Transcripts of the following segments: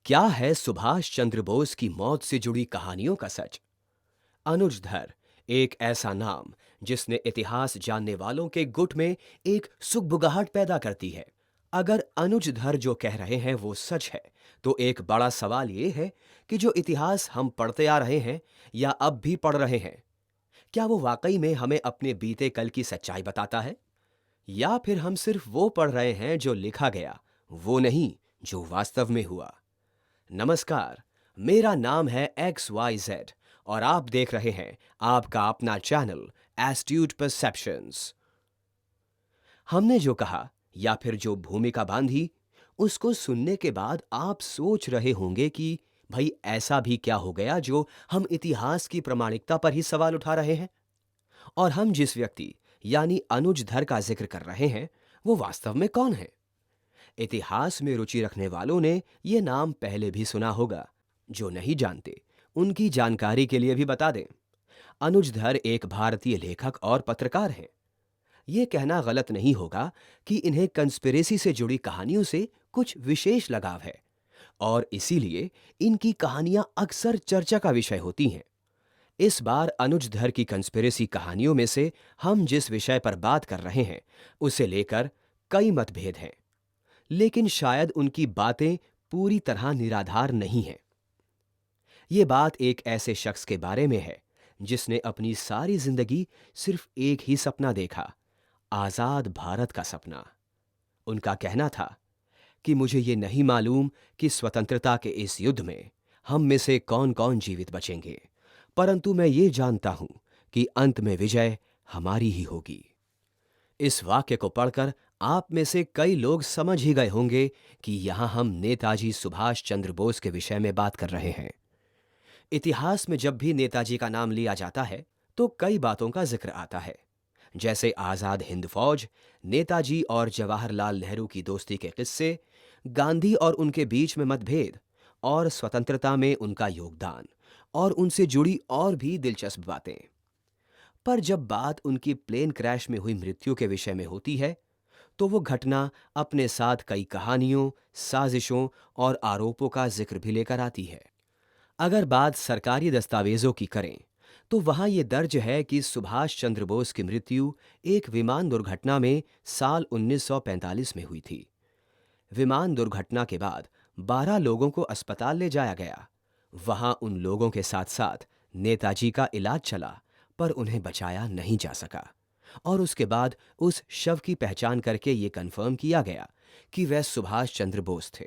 क्या है सुभाष चंद्र बोस की मौत से जुड़ी कहानियों का सच? अनुज धर एक ऐसा नाम जिसने इतिहास जानने वालों के गुट में एक सुगबुगाहट पैदा करती है। अगर अनुज धर जो कह रहे हैं वो सच है, तो एक बड़ा सवाल ये है कि जो इतिहास हम पढ़ते आ रहे हैं या अब भी पढ़ रहे हैं, क्या वो वाकई में हमें अपने बीते कल की सच्चाई बताता है? या फिर हम सिर्फ वो पढ़ रहे हैं जो लिखा गया, वो नहीं जो वास्तव में हुआ? नमस्कार, मेरा नाम है एक्स वाई जेड और आप देख रहे हैं आपका अपना चैनल एस्ट्यूट परसेप्शंस। हमने जो कहा या फिर जो भूमिका बांधी, उसको सुनने के बाद आप सोच रहे होंगे कि भाई ऐसा भी क्या हो गया जो हम इतिहास की प्रामाणिकता पर ही सवाल उठा रहे हैं। और हम जिस व्यक्ति यानी अनुज धर का जिक्र कर रहे हैं, वो वास्तव में कौन है? इतिहास में रुचि रखने वालों ने ये नाम पहले भी सुना होगा। जो नहीं जानते, उनकी जानकारी के लिए भी बता दें। अनुज धर एक भारतीय लेखक और पत्रकार हैं। ये कहना गलत नहीं होगा कि इन्हें कंस्पिरेसी से जुड़ी कहानियों से कुछ विशेष लगाव है, और इसीलिए इनकी कहानियां अक्सर चर्चा का विषय होती हैं। इस बार अनुज धर की कंस्पिरेसी कहानियों में से हम जिस विषय पर बात कर रहे हैं, उसे लेकर कई मतभेद हैं, लेकिन शायद उनकी बातें पूरी तरह निराधार नहीं हैं। ये बात एक ऐसे शख्स के बारे में है जिसने अपनी सारी जिंदगी सिर्फ एक ही सपना देखा, आजाद भारत का सपना। उनका कहना था कि मुझे ये नहीं मालूम कि स्वतंत्रता के इस युद्ध में हम में से कौन कौन जीवित बचेंगे, परंतु मैं ये जानता हूं कि अंत में विजय हमारी ही होगी। इस वाक्य को पढ़कर आप में से कई लोग समझ ही गए होंगे कि यहां हम नेताजी सुभाष चंद्र बोस के विषय में बात कर रहे हैं। इतिहास में जब भी नेताजी का नाम लिया जाता है, तो कई बातों का जिक्र आता है, जैसे आजाद हिंद फौज, नेताजी और जवाहरलाल नेहरू की दोस्ती के किस्से, गांधी और उनके बीच में मतभेद, और स्वतंत्रता में उनका योगदान, और उनसे जुड़ी और भी दिलचस्प बातें। पर जब बात उनकी प्लेन क्रैश में हुई मृत्यु के विषय में होती है, तो वो घटना अपने साथ कई कहानियों, साजिशों और आरोपों का जिक्र भी लेकर आती है। अगर बात सरकारी दस्तावेजों की करें, तो वहां ये दर्ज है कि सुभाष चंद्र बोस की मृत्यु एक विमान दुर्घटना में साल 1945 में हुई थी। विमान दुर्घटना के बाद 12 लोगों को अस्पताल ले जाया गया। वहां उन लोगों के साथ साथ नेताजी का इलाज चला, पर उन्हें बचाया नहीं जा सका, और उसके बाद उस शव की पहचान करके ये कन्फर्म किया गया कि वह सुभाष चंद्र बोस थे।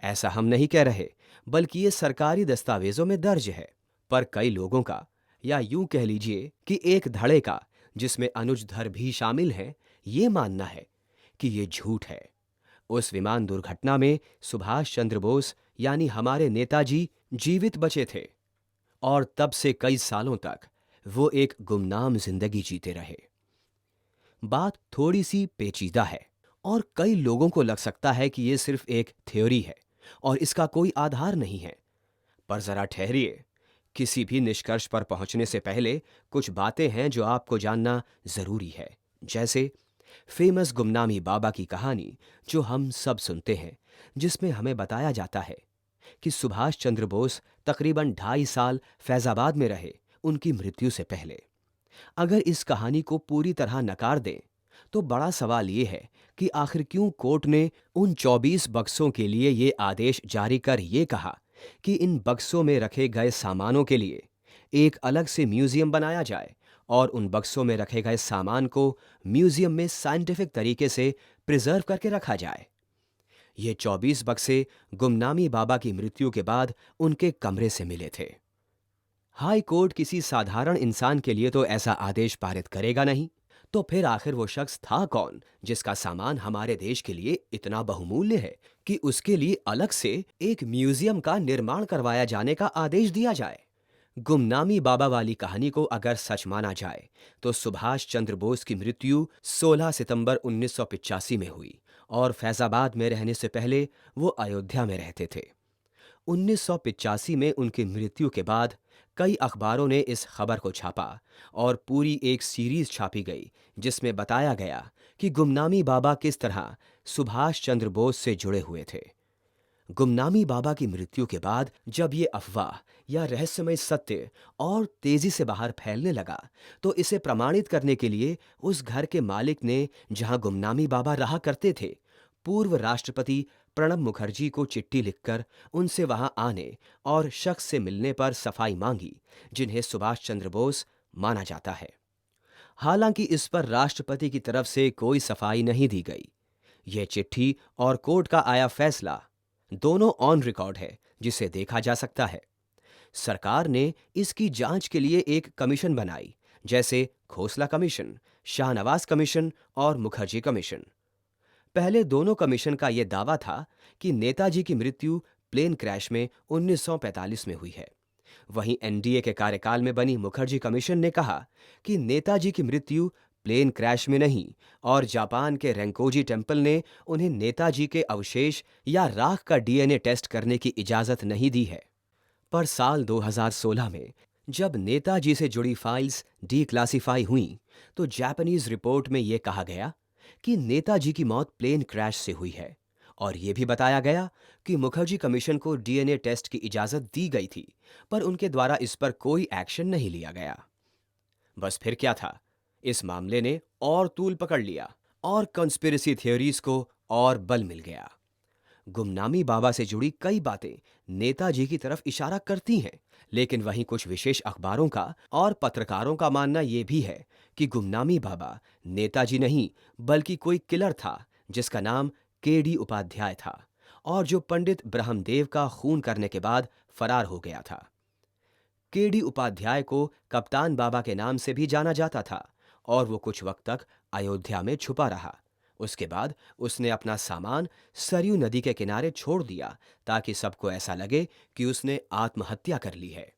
ऐसा हम नहीं कह रहे, बल्कि ये सरकारी दस्तावेजों में दर्ज है। पर कई लोगों का, या यूं कह लीजिए कि एक धड़े का, जिसमें अनुज धर भी शामिल हैं, ये मानना है कि ये झूठ है। उस विमान दुर्घटना में सुभाष चंद्र बोस यानी हमारे नेताजी जीवित बचे थे, और तब से कई सालों तक वो एक गुमनाम जिंदगी जीते रहे। बात थोड़ी सी पेचीदा है, और कई लोगों को लग सकता है कि ये सिर्फ एक थ्योरी है और इसका कोई आधार नहीं है। पर जरा ठहरिए, किसी भी निष्कर्ष पर पहुंचने से पहले कुछ बातें हैं जो आपको जानना जरूरी है। जैसे फेमस गुमनामी बाबा की कहानी, जो हम सब सुनते हैं, जिसमें हमें बताया जाता है कि सुभाष चंद्र बोस तकरीबन 2.5 साल फैजाबाद में रहे उनकी मृत्यु से पहले। अगर इस कहानी को पूरी तरह नकार दें, तो बड़ा सवाल ये है कि आखिर क्यों कोर्ट ने उन 24 बक्सों के लिए ये आदेश जारी कर ये कहा कि इन बक्सों में रखे गए सामानों के लिए एक अलग से म्यूजियम बनाया जाए, और उन बक्सों में रखे गए सामान को म्यूजियम में साइंटिफिक तरीके से प्रिजर्व करके रखा जाए। ये 24 बक्से गुमनामी बाबा की मृत्यु के बाद उनके कमरे से मिले थे। हाई कोर्ट किसी साधारण इंसान के लिए तो ऐसा आदेश पारित करेगा नहीं, तो फिर आखिर वो शख्स था कौन जिसका सामान हमारे देश के लिए इतना बहुमूल्य है कि उसके लिए अलग से एक म्यूजियम का निर्माण करवाया जाने का आदेश दिया जाए? गुमनामी बाबा वाली कहानी को अगर सच माना जाए, तो सुभाष चंद्र बोस की मृत्यु 16 सितंबर 1985 में हुई, और फैजाबाद में रहने से पहले वो अयोध्या में रहते थे। 1985 में उनकी मृत्यु के बाद कई अखबारों ने इस खबर को छापा, और पूरी एक सीरीज छापी गई जिसमें बताया गया कि गुमनामी बाबा किस तरह सुभाष चंद्र बोस से जुड़े हुए थे। गुमनामी बाबा की मृत्यु के बाद जब ये अफवाह या रहस्यमय सत्य और तेजी से बाहर फैलने लगा, तो इसे प्रमाणित करने के लिए उस घर के मालिक ने, जहां गुमनामी बाबा रहा करते थे, पूर्व राष्ट्रपति प्रणब मुखर्जी को चिट्ठी लिखकर उनसे वहां आने और शख्स से मिलने पर सफाई मांगी, जिन्हें सुभाष चंद्र बोस माना जाता है। हालांकि इस पर राष्ट्रपति की तरफ से कोई सफाई नहीं दी गई। यह चिट्ठी और कोर्ट का आया फैसला दोनों ऑन रिकॉर्ड है, जिसे देखा जा सकता है। सरकार ने इसकी जांच के लिए एक कमीशन बनाई, जैसे खोसला कमीशन, शाहनवाज कमीशन और मुखर्जी कमीशन। पहले दोनों कमीशन का यह दावा था कि नेताजी की मृत्यु प्लेन क्रैश में 1945 में हुई है। वहीं एनडीए के कार्यकाल में बनी मुखर्जी कमीशन ने कहा कि नेताजी की मृत्यु प्लेन क्रैश में नहीं, और जापान के रेंकोजी टेम्पल ने उन्हें नेताजी के अवशेष या राख का डीएनए टेस्ट करने की इजाजत नहीं दी है। पर साल 2016 में जब नेताजी से जुड़ी फाइल्स डीक्लासिफाई हुईं, तो जापानीज रिपोर्ट में यह कहा गया कि नेताजी की मौत प्लेन क्रैश से हुई है, और यह भी बताया गया कि मुखर्जी कमीशन को डीएनए टेस्ट की इजाजत दी गई थी, पर उनके द्वारा इस पर कोई एक्शन नहीं लिया गया। बस फिर क्या था, इस मामले ने और तूल पकड़ लिया और कॉन्स्पिरेसी थ्योरीज को और बल मिल गया। गुमनामी बाबा से जुड़ी कई बातें नेताजी की तरफ इशारा करती हैं, लेकिन वहीं कुछ विशेष अखबारों का और पत्रकारों का मानना यह भी है कि गुमनामी बाबा नेताजी नहीं, बल्कि कोई किलर था जिसका नाम केडी उपाध्याय था, और जो पंडित ब्रह्मदेव का खून करने के बाद फरार हो गया था। केडी उपाध्याय को कप्तान बाबा के नाम से भी जाना जाता था, और वो कुछ वक्त तक अयोध्या में छुपा रहा। उसके बाद उसने अपना सामान सरयू नदी के किनारे छोड़ दिया, ताकि सबको ऐसा लगे कि उसने आत्महत्या कर ली है।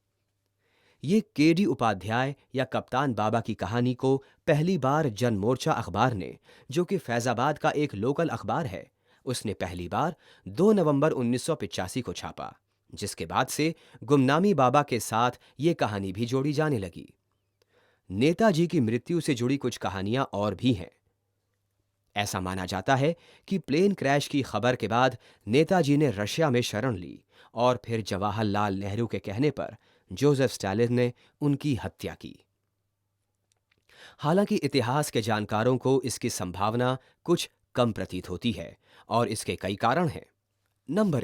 ये केडी उपाध्याय या कप्तान बाबा की कहानी को पहली बार जन मोर्चा अखबार ने, जो कि फैजाबाद का एक लोकल अखबार है, उसने पहली बार 2 नवंबर 1985 को छापा, जिसके बाद से गुमनामी बाबा के साथ ये कहानी भी जोड़ी जाने लगी। नेताजी की मृत्यु से जुड़ी कुछ कहानियां और भी हैं। ऐसा माना जाता है कि प्लेन क्रैश की खबर के बाद नेताजी ने रशिया में शरण ली, और फिर जवाहरलाल नेहरू के कहने पर जोसेफ स्टालिन ने उनकी हत्या की। हालांकि इतिहास के जानकारों को इसकी संभावना कुछ कम प्रतीत होती है, और इसके कई कारण हैं। नंबर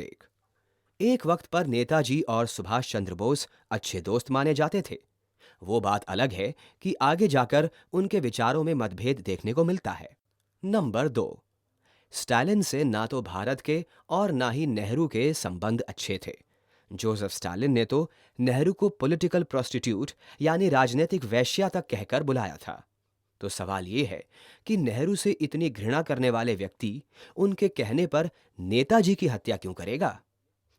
एक वक्त पर नेताजी और सुभाष चंद्र बोस अच्छे दोस्त माने जाते थे। वो बात अलग है कि आगे जाकर उनके विचारों में मतभेद देखने को मिलता है। नंबर 2, स्टालिन से ना तो भारत के और ना ही नेहरू के संबंध अच्छे थे। जोसेफ स्टालिन ने तो नेहरू को पॉलिटिकल प्रोस्टिट्यूट यानी राजनीतिक वेश्या तक कहकर बुलाया था। तो सवाल यह है कि नेहरू से इतनी घृणा करने वाले व्यक्ति उनके कहने पर नेताजी की हत्या क्यों करेगा,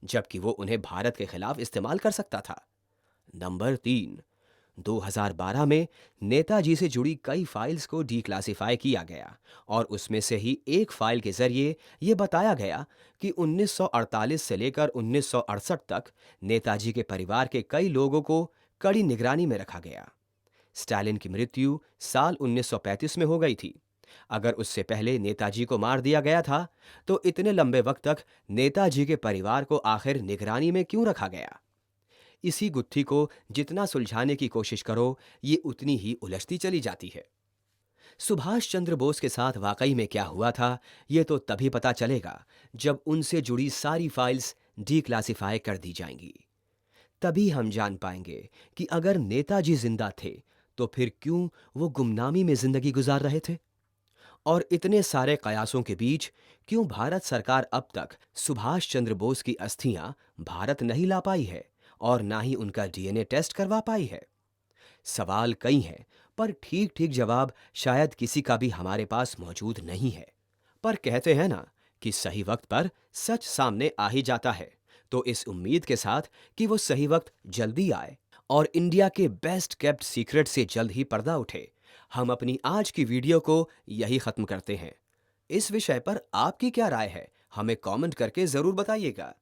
जबकि वो उन्हें भारत के खिलाफ इस्तेमाल कर सकता था। नंबर 3, 2012 में नेताजी से जुड़ी कई फाइल्स को डीक्लासिफाई किया गया, और उसमें से ही एक फाइल के जरिए यह बताया गया कि 1948 से लेकर 1968 तक नेताजी के परिवार के कई लोगों को कड़ी निगरानी में रखा गया। स्टालिन की मृत्यु साल 1935 में हो गई थी। अगर उससे पहले नेताजी को मार दिया गया था, तो इतने लंबे वक्त तक नेताजी के परिवार को आखिर निगरानी में क्यों रखा गया? इसी गुत्थी को जितना सुलझाने की कोशिश करो, ये उतनी ही उलझती चली जाती है। सुभाष चंद्र बोस के साथ वाकई में क्या हुआ था, ये तो तभी पता चलेगा जब उनसे जुड़ी सारी फाइल्स डीक्लासिफाई कर दी जाएंगी। तभी हम जान पाएंगे कि अगर नेताजी जिंदा थे, तो फिर क्यों वो गुमनामी में जिंदगी गुजार रहे थे, और इतने सारे कयासों के बीच क्यों भारत सरकार अब तक सुभाष चंद्र बोस की अस्थियां भारत नहीं ला पाई है, और ना ही उनका डीएनए टेस्ट करवा पाई है। सवाल कई हैं, पर ठीक ठीक जवाब शायद किसी का भी हमारे पास मौजूद नहीं है। पर कहते हैं ना कि सही वक्त पर सच सामने आ ही जाता है। तो इस उम्मीद के साथ कि वो सही वक्त जल्दी आए और इंडिया के बेस्ट केप्ट सीक्रेट से जल्द ही पर्दा उठे, हम अपनी आज की वीडियो को यही खत्म करते हैं। इस विषय पर आपकी क्या राय है, हमें कमेंट करके जरूर बताइएगा।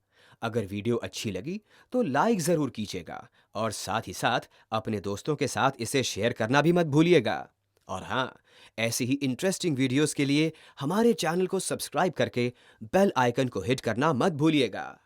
अगर वीडियो अच्छी लगी तो लाइक जरूर कीजिएगा, और साथ ही साथ अपने दोस्तों के साथ इसे शेयर करना भी मत भूलिएगा। और हाँ, ऐसी ही इंटरेस्टिंग वीडियोस के लिए हमारे चैनल को सब्सक्राइब करके बेल आइकन को हिट करना मत भूलिएगा।